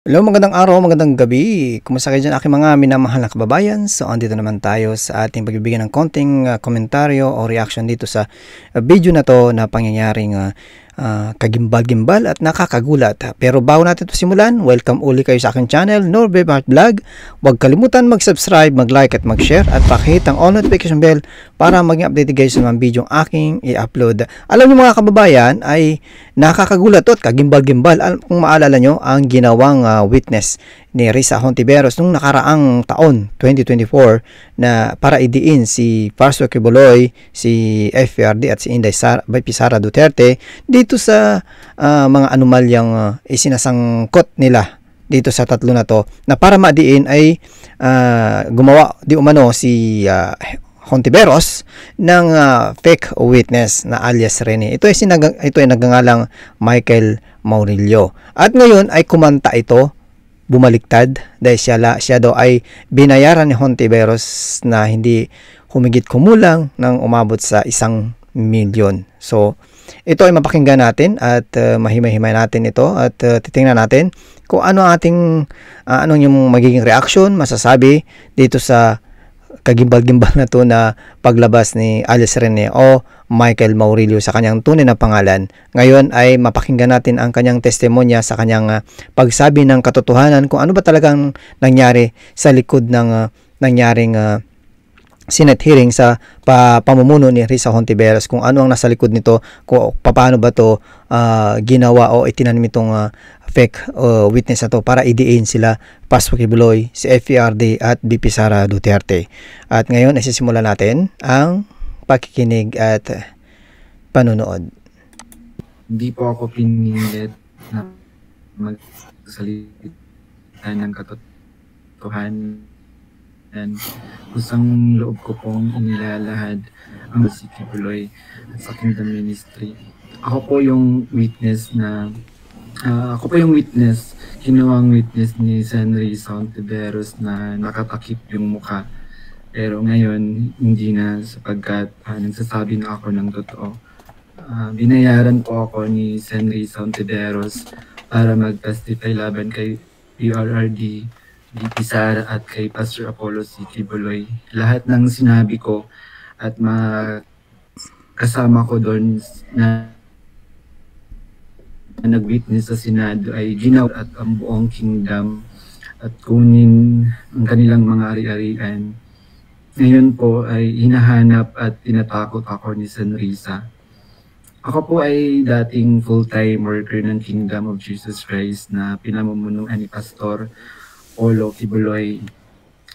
Hello, magandang araw, magandang gabi. Kumusta kayo diyan aking mga minamahal na kababayan? So, andito naman tayo sa ating pagbibigyan ng konting komentaryo o reaction dito sa video na to na pangyayaring kagimbal-gimbal at nakakagulat. Pero bago natin ito simulan, welcome uli kayo sa aking channel, Norbe Mart Vlog. Huwag kalimutan mag-subscribe, mag-like at mag-share at pakihit ang all notification bell para maging updated kayo sa mga video aking i-upload. Alam niyo mga kababayan ay nakakagulat at kagimbal-gimbal kung maalala nyo ang ginawang witness ni Risa Hontiveros nung nakaraang taon 2024 na para idiin si Pastor Kibuloy, si FPRD at si Inday Sara Duterte dito sa mga anomalyang isinasangkot nila dito sa tatlo na to, na para madiin ay gumawa di umano si Hontiveros ng fake witness na alias Rene. Ito ay nagngangalang Michael Maurilio. At ngayon ay kumanta ito, bumaliktad, dahil siya daw ay binayaran ni Hontiveros na hindi humigit kumulang ng umabot sa 1,000,000. So, ito ay mapakinggan natin at mahimay-himay natin ito at titingnan natin kung ano ating ano yung magiging reaction, masasabi dito sa kagimbal-gimbal na to na paglabas ni alias Rene o Michael Maurilio sa kanyang tunay na pangalan. Ngayon ay mapakinggan natin ang kanyang testimonya sa kanyang pagsabi ng katotohanan kung ano ba talagang nangyari sa likod ng nangyaring Senate hearing sa pamumuno ni Risa Hontiveros, kung ano ang nasa likod nito, kung paano ba to ginawa o itinanim itong fake witness na to para idiin sila Pastor Kibuloy, si FPRD at BP Sara Duterte. At ngayon ay sisimulan natin ang pakikinig at panunood. Hindi po ako pinilit na magsalita ng katotohanan. Kusang loob ko pong inilalahad ang si Kibuloy sa Kingdom Ministry. Ako po yung witness, ginawang witness ni Sen. Risa Hontiveros na nakatakip yung mukha. Pero ngayon, hindi na, sapagkat nagsasabi na ako ng totoo. Binayaran po ako ni Sen. Risa Hontiveros para mag-testify laban kay PRRD, BP Sara at kay Pastor Apollo C. Kibuloy. Lahat ng sinabi ko at kasama ko doon na nag-witness sa Senado ay ginawa at ang buong kingdom at kunin ang kanilang mga ari-arian. Ngayon po ay hinahanap at tinatakot ako ni Sen. Risa. Ako po ay dating full-time worker ng Kingdom of Jesus Christ na pinamumunuan ni Pastor Apollo Kibuloy.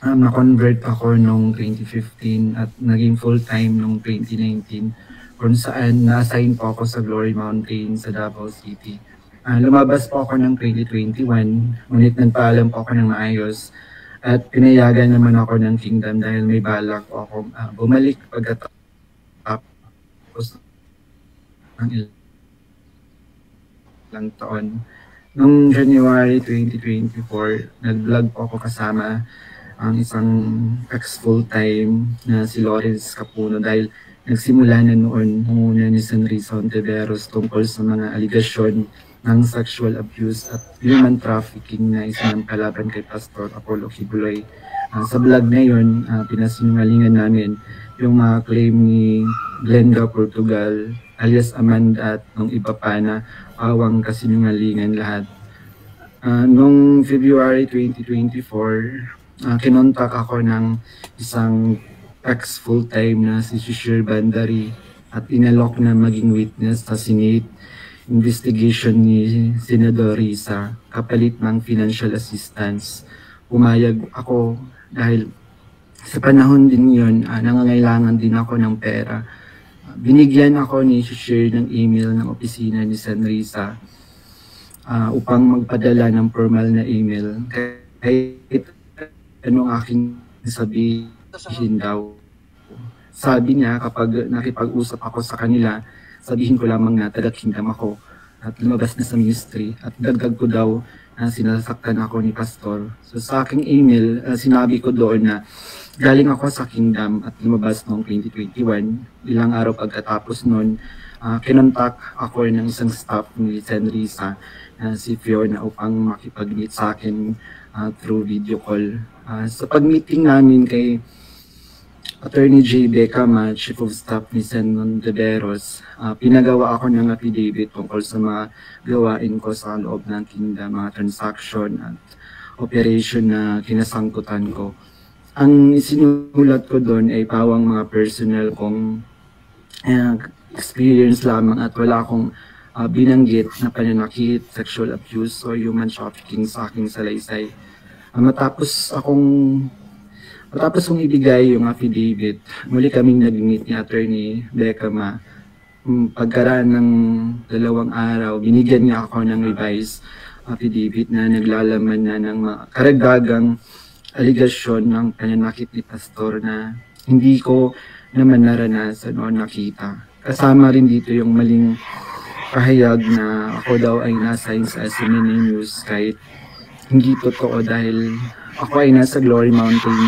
Na-convert ako noong 2015 at naging full-time noong 2019, kung saan na-assign po ako sa Glory Mountain sa Davao City. Lumabas po ako ng 2021, ngunit nagpaalam po ako ng maayos at pinayagan naman ako ng Kingdom dahil may balak po ako bumalik pagkatapos ng ilang taon. Noong January 2024, nag-vlog po ako kasama ang isang ex-full-time na si Lawrence Capuno dahil nagsimula na noon muna ni Sen. Risa Hontiveros tungkol sa mga aligasyon ng sexual abuse at human trafficking na isinampalaban kay Pastor Apollo Kibuloy. Sa vlog na yun, pinasinungalingan namin yung mga claim ni Glenda Portugal alias Amanda at nung iba pa na awang kasinungalingan lahat. Noong February 2024, kinontak ako ng isang ex-full-time na si Shishir Bandari at inalok na maging witness sa Senate investigation ni Senador Risa kapalit ng financial assistance. Pumayag ako dahil sa panahon din yun, nangangailangan din ako ng pera. Binigyan ako ni Shishir ng email ng opisina ni Sen. Risa upang magpadala ng formal na email. Kahit anong aking sabihin daw. Sabi niya kapag nakipag-usap ako sa kanila, sabihin ko lamang na taga-kingdom ako at lumabas na sa ministry at dagdag ko daw na sinasaktan ako ni Pastor. So sa aking email, sinabi ko doon na galing ako sa Kingdom at lumabas noong 2021. Ilang araw pagkatapos noon, kinontak ako ng isang staff ni Senrisa si Fiona upang makipag-meet sa akin through video call. Sa pag-meeting namin kay Attorney J. Becama, Chief of Staff ni Sen. Nondeveros, pinagawa ako ng affidavit tungkol sa mga gawain ko sa loob ng Kingdom, mga transaction at operation na kinasangkutan ko. Ang isinulat ko doon ay pawang mga personal kong experience lamang at wala akong binanggit na pananakit, sexual abuse o human trafficking sa aking salaysay. Matapos kong ibigay yung affidavit, muli kaming nag-meet ni Attorney Becama. Pagkaraan ng 2 araw, binigyan niya ako ng revised affidavit na naglalaman na ng karagdagang aligasyon ng pananakit ni Pastor na hindi ko naman naranasan o nakita. Kasama rin dito yung maling pahayag na ako daw ay nasa sa SMNA News kahit hindi totoo dahil ako ay nasa Glory Mountain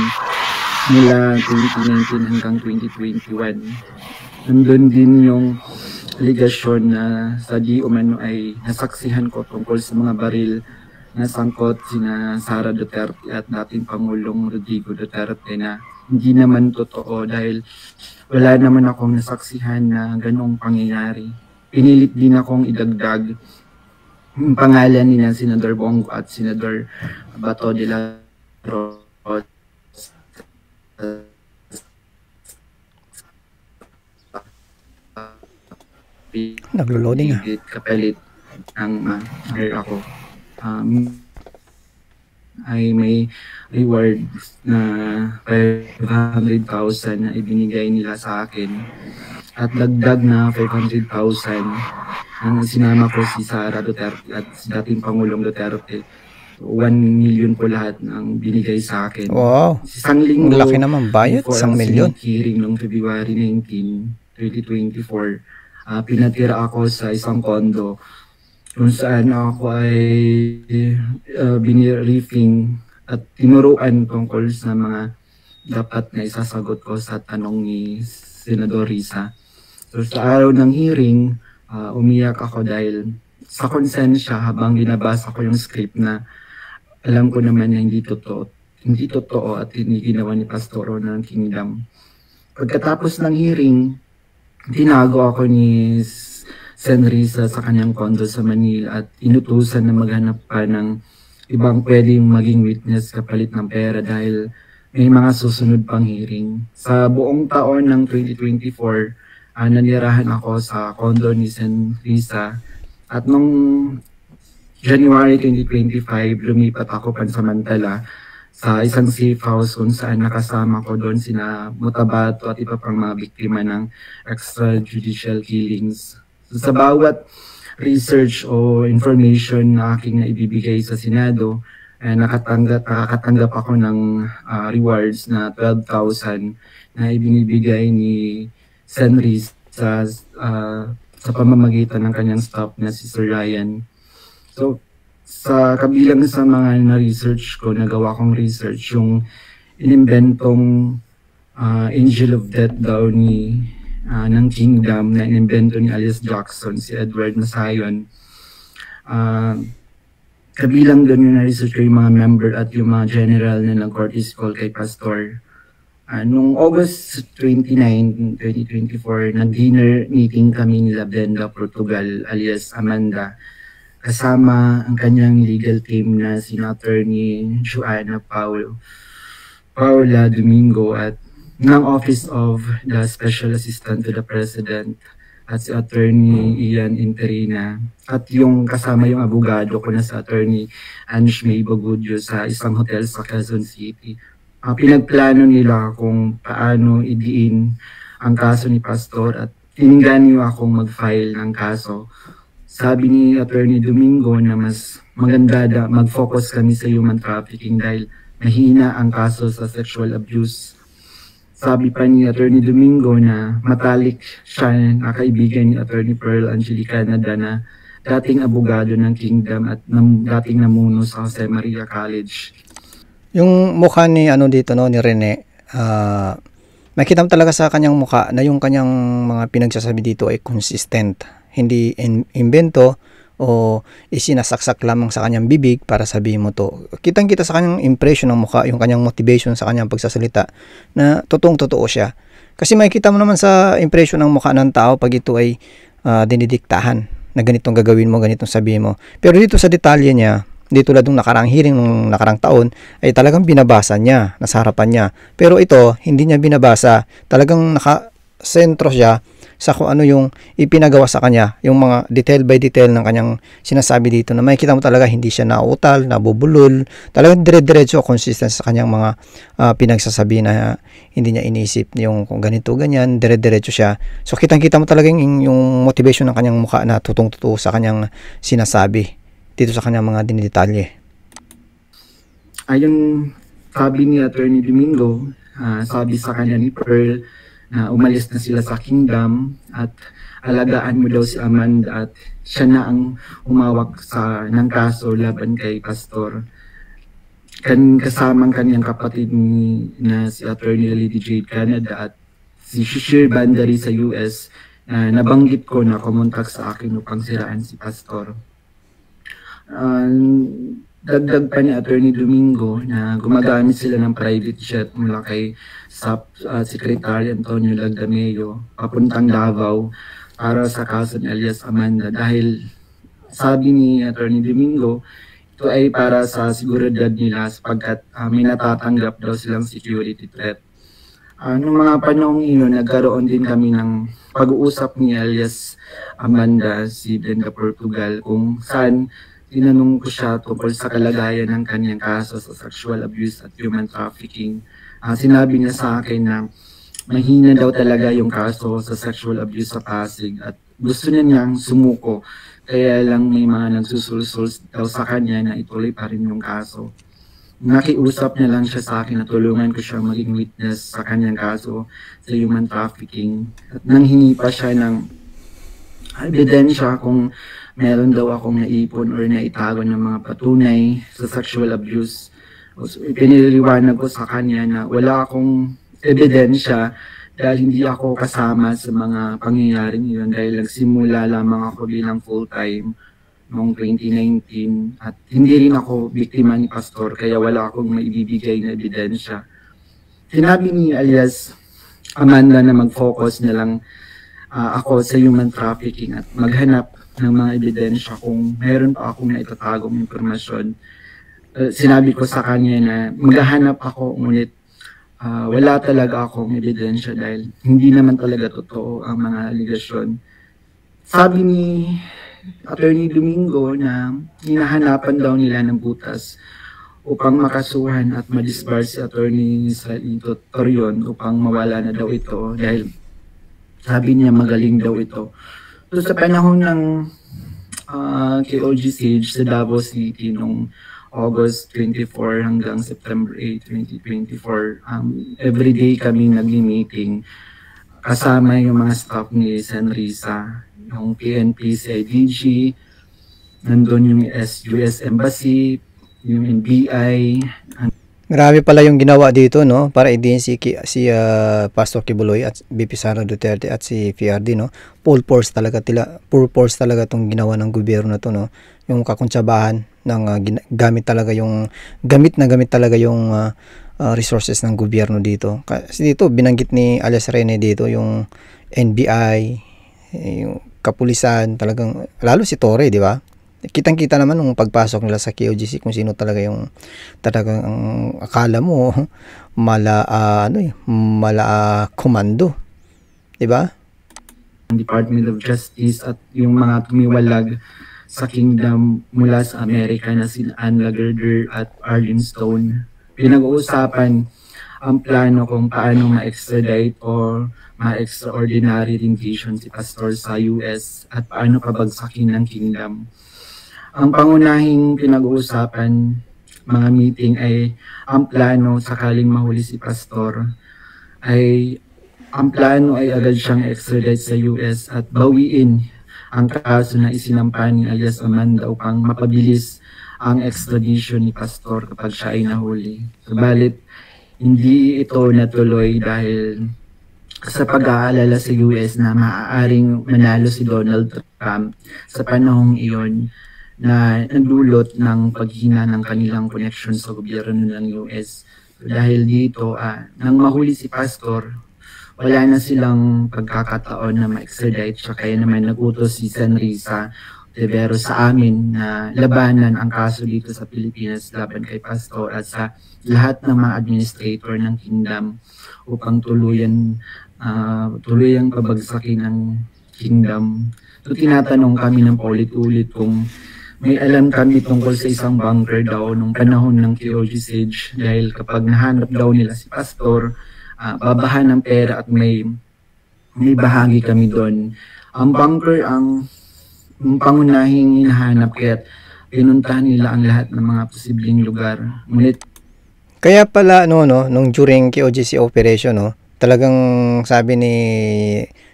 mula 2019 hanggang 2021. Nandun din yung aligasyon na sa di umano ay nasaksihan ko tungkol sa mga baril na sangkot sina Sara Duterte at dating Pangulong Rodrigo Duterte na hindi naman totoo dahil wala naman akong nasaksihan na ganong pangyayari. Pinilit din akong idagdag ang pangalan ni Senador Bongo at Senador Bato de la Rosa Naglo-loading kapalit ang ako. Ay may reward na 500,000 na ibinigay nila sa akin at dagdag na 500,000 ang sinama ko si Sara Duterte at si dating Pangulong Duterte. 1 million po lahat ng binigay sa akin. Wow, isang linggo, laki naman bayad, 1 million. Hearing noong February 19, 2024, pinatira ako sa isang condo kung saan ako ay biniriefing at tinuruan tungkol sa mga dapat na isasagot ko sa tanong ni Senador Risa. So sa araw ng hearing, umiyak ako dahil sa konsensya habang binabasa ko yung script na alam ko naman na hindi totoo at hindi ginawa ni Pastoro ng Kingdom. Pagkatapos ng hearing, tinago ako ni Sen. Risa sa kanyang condo sa Manila at inutusan na maghanap pa ng ibang pwedeng maging witness kapalit ng pera dahil may mga susunod pang hearing. Sa buong taon ng 2024, nanirahan ako sa condo ni Sen. Risa at nung January 2025, lumipat ako pansamantala sa isang safe house kung saan nakasama ko doon sina Mutabato at iba pang mga biktima ng extrajudicial killings. So, sa bawat research o information na aking naibibigay sa Senado, nakakatanggap ako ng rewards na 12,000 na ibinibigay ni Sen. Riz sa pamamagitan ng kanyang staff na si Sir Ryan. So, sa kabilang sa mga na-research ko, nagawa kong research, yung inimbentong Angel of Death daw ng Kingdom na inimbento ni Alice Jackson, si Edward Masayon. Kabilang doon yung na-research ko yung mga member at yung mga general na nag-courtesy call kay Pastor. Noong August 29, 2024, nag-dinner meeting kami nila Brenda Portugal alias Amanda, kasama ang kanyang legal team na si Attorney Joanna Paula Domingo at ng Office of the Special Assistant to the President at si Attorney Ian Interina at yung kasama yung abogado ko na si Attorney Ange May Bogudyo sa isang hotel sa Quezon City. Pinagplano nila kung paano idiin ang kaso ni Pastor at tininggan niyo akong mag-file ng kaso. Sabi ni Attorney Domingo na mas maganda mag-focus kami sa human trafficking dahil mahina ang kaso sa sexual abuse. Sabi pa ni Attorney Domingo na matalik siya na kaibigan ni Attorney Pearl Angelica Nada na dating abogado ng Kingdom at dating namuno sa Jose Maria College. Yung mukha ni ni Rene, makita mo talaga sa kanyang mukha na yung kanyang mga pinagsasabi dito ay consistent, hindi invento o isinasaksak lamang sa kanyang bibig para sabihin mo to. Kitang-kita sa kanyang impression ng mukha, yung kanyang motivation sa kanyang pagsasalita na totoong-totoo siya. Kasi makikita mo naman sa impression ng mukha ng tao pag ito ay dinidiktahan na ganitong gagawin mo, ganitong sabihin mo. Pero dito sa detalye niya, di tulad ng nakarang hearing ng nakarang taon, ay talagang binabasa niya, nasa harapan niya. Pero ito, hindi niya binabasa. Talagang nakasentro siya sa kung ano yung ipinagawa sa kanya, yung mga detail by detail ng kanyang sinasabi dito na makikita mo talaga hindi siya nauutal, nabubulol, talagang dire-diretso, consistent sa kanyang mga pinagsasabi na hindi niya inisip yung kung ganito, ganyan, dire-diretso siya. So kitang-kita mo talaga yung motivation ng kanyang mukha na tutong-tuto sa kanyang sinasabi dito sa kanyang mga dinidetalye. Ayong sabi ni Attorney Domingo, sabi sa kanya ni Pearl na umalis na sila sa kingdom at alagaan mo daw si Amanda at siya na ang umawak ng kaso laban kay Pastor. Kasamang kanyang kapatid na si Attorney Lady Jade Canada at si Shishir Bandari sa US na nabanggit ko na kumontak sa akin upang siraan si Pastor. Dagdag pa ni Attorney Domingo na gumagamit sila ng private jet mula kay SAP Secretary Antonio Lagdameo papuntang Davao para sa kaso ni alias Amanda dahil sabi ni Attorney Domingo ito ay para sa seguridad nila sapagkat may natatanggap daw silang security threat. Noong mga panahong iyon, nagkaroon din kami ng pag-uusap ni alias Amanda, si Brenda Portugal, kung saan tinanong ko siya tungkol sa kalagayan ng kanyang kaso sa sexual abuse at human trafficking. Sinabi niya sa akin na mahina daw talaga yung kaso sa sexual abuse sa Pasig at gusto niya niyang sumuko. Kaya lang may mga nagsusulsul daw sa kanya na ituloy pa rin yung kaso. Nakiusap niya lang siya sa akin na tulungan ko siya maging witness sa kanyang kaso sa human trafficking. At nanghingi pa siya ng ebidensya kung meron daw akong naipon or naitago ng mga patunay sa sexual abuse. So, piniliwanag ko sa kanya na wala akong ebidensya dahil hindi ako kasama sa mga pangyayaring yun dahil nagsimula lamang ako bilang full-time noong 2019 at hindi rin ako biktima ni Pastor kaya wala akong maibibigay na ebidensya. Sinabi ni alias Amanda na mag-focus na lang ako sa human trafficking at maghanap ng mga ebidensya kung meron pa akong naitatagong impormasyon. Sinabi ko sa kanya na maghahanap ako ngunit wala talaga akong ebidensya dahil hindi naman talaga totoo ang mga aligasyon. Sabi ni Attorney Domingo na hinahanapan daw nila ng butas upang makasuhan at madisbar si Attorney Israelito Torion upang mawala na daw ito dahil sabi niya magaling daw ito. So sa panahon ng KOG Sage sa Davao City noong August 24 hanggang September 8, 2024, everyday kami nag-meeting kasama yung mga staff ni Senrisa, yung PNP, CIDG, nandun yung US Embassy, yung NBI. Grabe pala yung ginawa dito, no? Para i-din si Pastor Kibuloy at BP Sara Duterte at si PRD, no? Full force talaga tong ginawa ng gobyerno na to, no? Yung kakuntsabahan ng gamit talaga yung resources ng gobyerno dito. Kasi dito binanggit ni alias Rene dito yung NBI, yung kapulisan, talagang lalo si Torre, di ba? Kitang-kita naman nung pagpasok nila sa KOGC kung sino talaga yung talagang akala mo mala komando, 'di ba? Department of Justice at yung mga tumiwalag sa kingdom mula sa Amerika na si Ann Lagerder at Arlene Stone. Pinag-uusapan ang plano kung paano ma-extradite or ma-extraordinary rendition si Pastor sa US at paano pabagsakin ng kingdom. Ang pangunahing pinag-uusapan mga meeting ay ang plano sakaling mahuli si Pastor ay ang plano ay agad siyang extradite sa US at bawiin ang kaso na isinampa ni alias Amanda upang mapabilis ang extradition ni Pastor kapag siya ay nahuli. Subalit, Hindi ito natuloy dahil sa pag-aalala sa US na maaaring manalo si Donald Trump sa panahong iyon na nagdulot ng paghina ng kanilang koneksyon sa gobyerno ng US. Dahil dito, nang mahuli si Pastor, wala na silang pagkakataon na ma-extradite siya, kaya naman nagutos si Sen. Risa Ontiveros sa amin na labanan ang kaso dito sa Pilipinas laban kay Pastor at sa lahat ng mga administrator ng kingdom upang tuluyang pabagsakin ang kingdom. So tinatanong kami ng paulit-ulit kung may alam kami tungkol sa isang bunker daw nung panahon ng KOG Siege, dahil kapag nahanap daw nila si Pastor, babahan ng pera at may bahagi kami doon. Ang bunker ang pangunahing hinahanap, kaya pinuntahan nila ang lahat ng mga posibleng lugar. Ngunit Kaya pala nung during KOGC operation, talagang sabi ni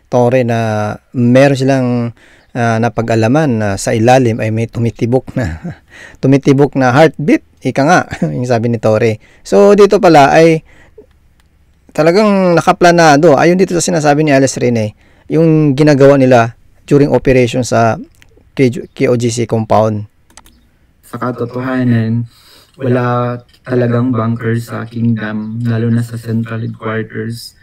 Torre na meron silang napag-alaman na sa ilalim ay may tumitibok na heartbeat, ika nga, yung sabi ni Torre. So dito pala ay talagang nakaplanado, ayon dito sa sinasabi ni Alice Rene, yung ginagawa nila during operation sa KOGC compound. sa katotohanan, wala talagang bunker sa kingdom, lalo na sa central headquarters.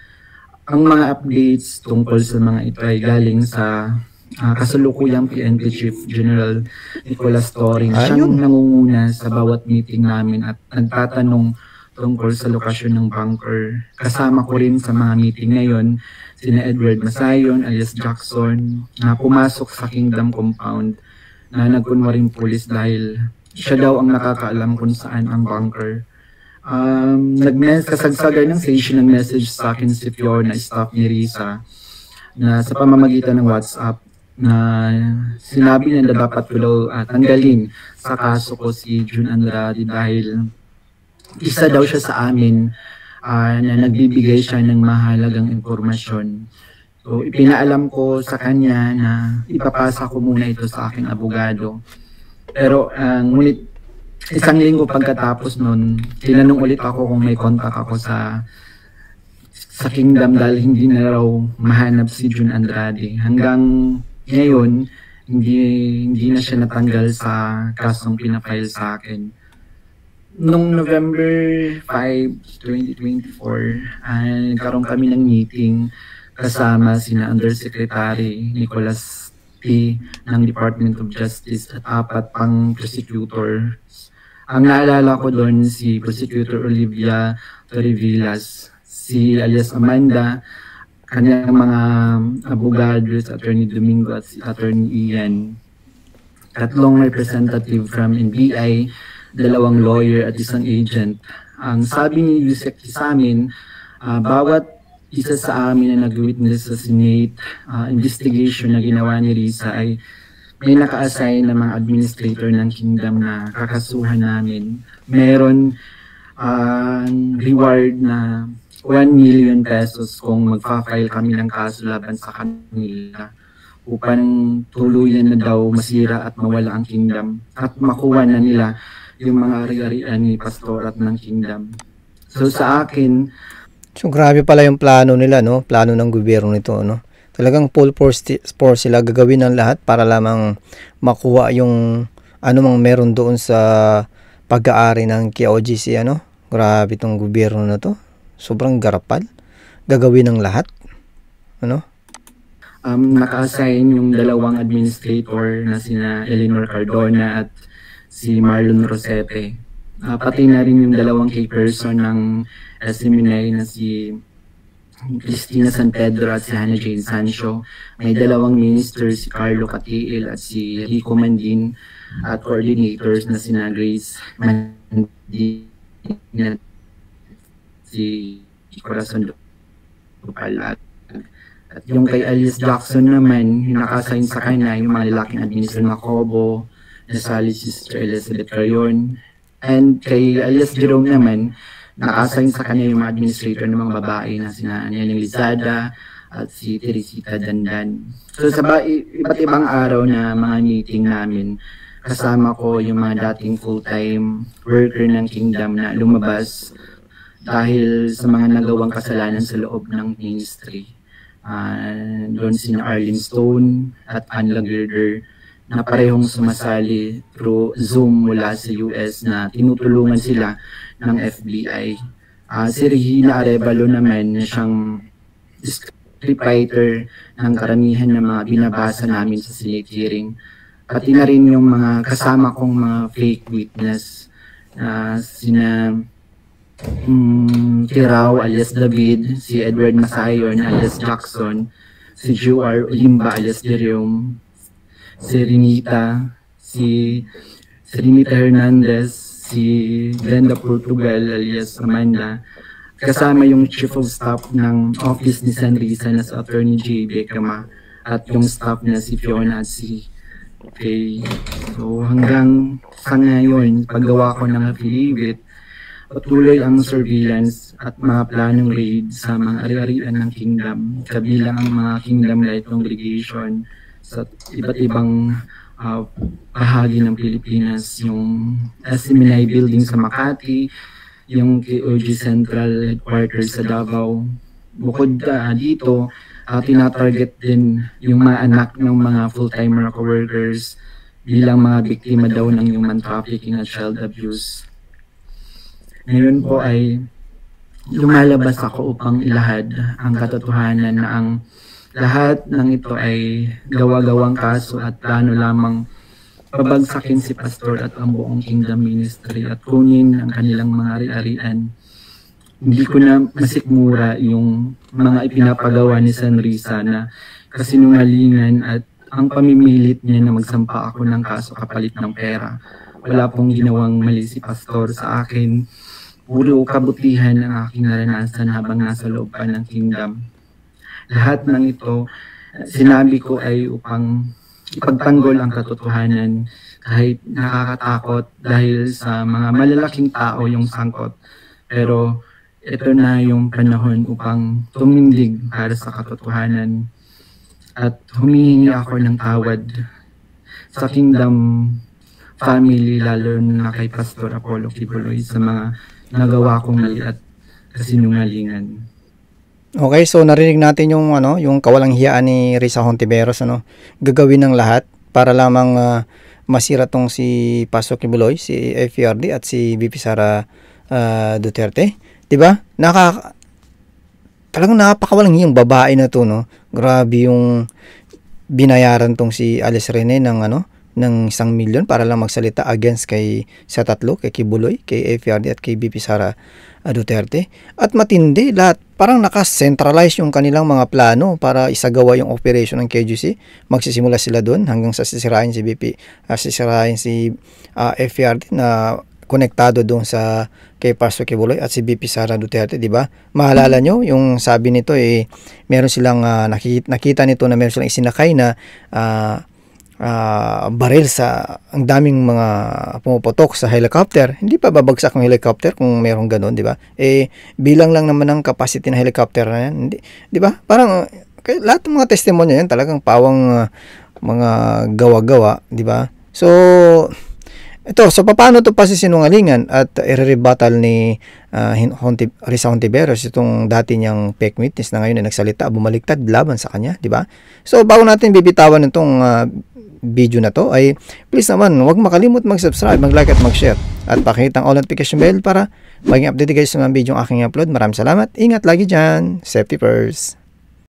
Ang mga updates tungkol sa mga ito ay galing sa kasalukuyang PNP Chief General Nicolas Torring. Siyang nangunguna sa bawat meeting namin at nagtatanong tungkol sa lokasyon ng bunker. Kasama ko rin sa mga meeting ngayon sina Edward Masayon alias Jackson na pumasok sa Kingdom Compound na nagkunwaring pulis dahil siya daw ang nakakaalam kung saan ang bunker. Kasagsagan ng station ng message sa akin si Fiona, staff ni Risa, na sa pamamagitan ng WhatsApp na sinabi niya na dapat ko daw tanggalin sa kaso ko si June Andrade dahil isa daw siya sa amin na nagbibigay siya ng mahalagang impormasyon. So ipinaalam ko sa kanya na ipapasa ko muna ito sa aking abogado. Pero ngunit isang linggo pagkatapos nun, tinanong ulit ako kung may contact ako sa kingdom dahil hindi na raw mahanap si June Andrade. Hanggang ngayon, hindi na siya natanggal sa kasong pinafile sa akin. Noong November 5, 2024, nagkaroon kami ng meeting kasama sina Undersecretary Nicolas P. ng Department of Justice at 4 pang prosecutors. Ang naalala ko doon si Prosecutor Olivia Torrevillas, si alias Amanda, kanyang mga abogados, Attorney Domingo at si Attorney Ian, 3 representative from NBI, 2 lawyer at 1 agent. Ang sabi ni Yusek sa amin, bawat isa sa amin na nag-witness sa Senate investigation na ginawa ni Risa ay may naka-assign na mga administrator ng kingdom na kakasuhan namin. Meron reward na 1 million pesos kung magfa-file kami ng kaso laban sa kanila upang tuluyan na daw masira at mawala ang kingdom at makuha na nila yung mga ari-arian ni Pastor at ng kingdom. So sa akin, so grabe pala yung plano nila, plano ng gobyerno nito, talagang full force sila, gagawin ng lahat para lamang makuha yung anumang meron doon sa pag-aari ng KOGC, grabe tong gobyerno na to. Sobrang garapal. Gagawin ng lahat. Naka-assign yung 2 administrator na sina Eleanor Cardona at si Marlon Rosete. Pati na rin yung 2 key person ng SMNI na si Cristina San Pedro at si Hannah Jane Sancho. May 2 ministers, si Carlo Catiil at si Rico Mandin, at coordinators na sina Grace Mandin at si Corazon Dupal. At yung kay Alias Jackson naman, yung naka-assign sa kanya, yung mga lalaking administrator na Cobo, nasali si Sister Elizabeth Carayon. And kay Alias Jerome naman, naka-assign sa kanya yung mga administrator ng mga babae na sina Anialing Lizada at si Teresita Dandan. So sa iba't ibang araw na mga meeting namin, kasama ko yung mga dating full-time worker ng kingdom na lumabas dahil sa mga nagawang kasalanan sa loob ng ministry. Doon sina Arlene Stone at Ann Lagirder na parehong sumasali through Zoom mula sa US na tinutulungan sila ng FBI. Si Regina Arevalo naman na siyang scriptwriter ng karamihan ng mga binabasa namin sa Senate hearing. Pati na rin yung mga kasama kong mga fake witness, sina Kirao alias David, si Edward Masayon alias Jackson, si Juar Olimba alias Derium, si Renita Hernandez, si Glenda Portugal alias Amanda, kasama yung Chief of Staff ng Office ni Sanrisa na si Attorney J. Becama at yung staff na si Fiona at si Faye. So hanggang sa ngayon, paggawa ko ng affidavit, patuloy ang surveillance at mga planong raid sa mga ari-arian ng kingdom, kabilang ang mga kingdom-led congregation sa iba't ibang bahagi ng Pilipinas, yung SMNI building sa Makati, yung KOG Central Headquarters sa Davao. Bukod dito, tinatarget din yung mga anak ng mga full-timer co-workers bilang mga biktima daw ng human trafficking at child abuse. Ngayon po ay lumalabas ako upang ilahad ang katotohanan na ang lahat ng ito ay gawa-gawang kaso at plano lamang pabagsakin si Pastor at ang buong Kingdom Ministry at kunin ang kanilang mga ari-arian. Hindi ko na masikmura yung mga ipinapagawa ni Sanrisa na kasinungalingan at ang pamimilit niya na magsampa ako ng kaso kapalit ng pera. Wala pong ginawang mali si Pastor sa akin. Puro kabutihan ang aking naranasan habang nasa loob pa ng kingdom. Lahat ng ito, sinabi ko ay upang ipagtanggol ang katotohanan kahit nakakatakot dahil sa mga malalaking tao yung sangkot. Pero ito na yung panahon upang tumindig para sa katotohanan at humihingi ako ng tawad sa kingdom family, lalo na kay Pastor Apollo Kibuloy sa mga nagawa kong mali at kasinungalingan. Okay, so narinig natin yung yung kawalang hiyaan ni Risa Hontiveros, gagawin ng lahat para lamang masira tong si Pastor Kibuloy, si FPRD at si VP Sara Duterte, 'di ba? Talagang napakawalang hiyang babae na to, no. Grabe yung binayaran tong si Alice Rene ng ng 1 milyon para lang magsalita against sa tatlo, kay Kibuloy, kay FPRD at kay VP Sara Duterte. At matindi lahat, parang naka-centralize yung kanilang mga plano para isagawa yung operation ng KGC. Magsisimula sila doon hanggang sa sisirain si FPRD na konektado doon sa kay Pastor Kibuloy at si VP Sara Duterte, di ba? Maalala nyo yung sabi nito meron silang nakita nito na meron silang isinakay na baril sa ang daming mga pumuputok sa helicopter. Hindi pa babagsak ng helicopter kung mayroong ganoon, di ba? Bilang lang naman ng capacity ng helicopter na yan, hindi, di ba? Parang lahat ng mga testimonya yan talagang pawang mga gawa-gawa, di ba? So paano to pasisinungalingan at i-rebuttal ni Risa Hontiveros itong dati niyang fake witness na ngayon ay nagsalita, bumaliktad laban sa kanya, di ba? So bago natin bibitawan itong video na to, ay please naman huwag makalimot mag-subscribe, mag-like at mag-share at pakita ang all notification bell para maging update guys sa mga video ang aking upload. Maraming salamat, ingat lagi dyan, safety first.